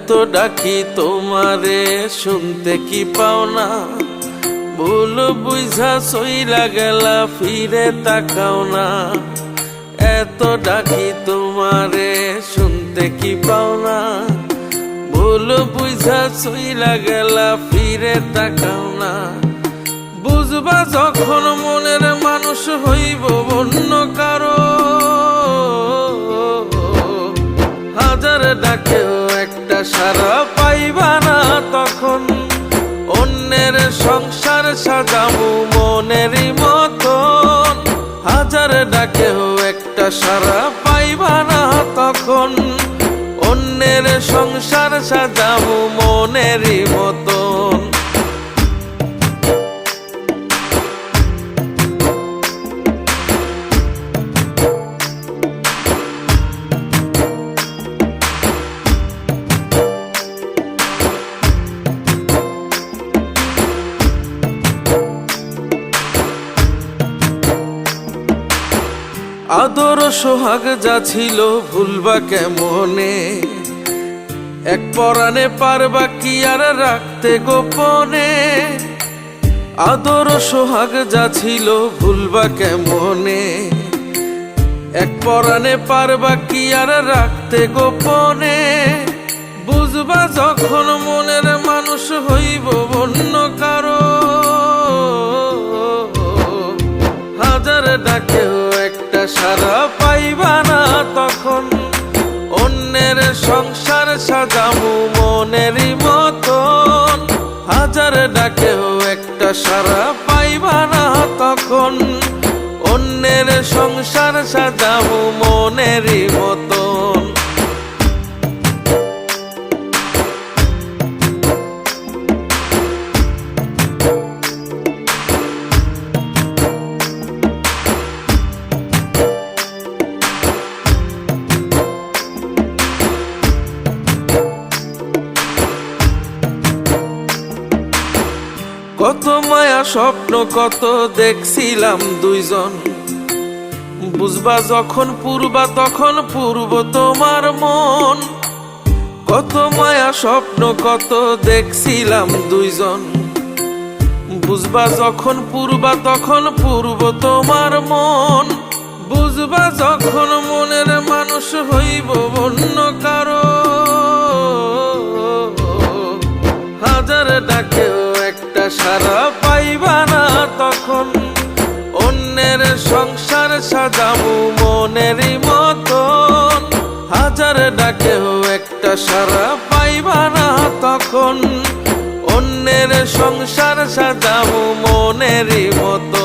এত ডাকি তোমারে শুনতে কি পাও না? ভুল বুঝা সইলা গেলা ফিরে তাকাও না। এত ডাকি তোমারে শুনতে কি পাও না? ভুল বুঝা সইলা গেলা ফিরে তাকাও না। বুঝবা যখন মনের মানুষ হইব অন্য কারো, হাজার ডাকেও একটা সারা পাইবা না তখন। অন্যের সংসার সাজাবো মনেরই মতন, হাজার ডাকেও একটা সারা পাইবা না তখন। অন্যের সংসার সাজাবো মনেরই মতন। আদর সোহাগ যা ছিল ভুলবা কেমনে? এক পরাণে পারবা কি আর রাখতে গোপনে? আদর সোহাগ যা ছিল ভুলবা কেমনে? এক পরাণে পারবা কি আর রাখতে গোপনে? বুঝবা যখন মনের মানুষ হইব অন্য কারো, হাজার ডাকেও একটা সারা পাইবা না তখন। অন্যের সংসার সাজাবো মনেরই মতন, হাজার ডাকেও একটা সারা পাইবা না তখন। অন্যের সংসার সাজাবো মনেরই মতন। কত মায়া স্বপ্ন কত দেখছিলাম দুইজন, বুঝবা যখন পূর্বা তখন পূর্ব তোমার মন। কত মায়া স্বপ্ন কত দেখছিলাম দুইজন, বুঝবা যখন পূর্বা তখন পূর্ব তোমার মন। বুঝবা যখন মনের মানুষ হইব অন্য কারো, হাজার ডাকেও একটা সারা পাইবা না তখন। অন্যের সংসার সাজাবো মনেরই মতন, হাজার ডাকেও একটা সারা পাইবা না তখন। অন্যের সংসার সাজাবো মনেরই মতন।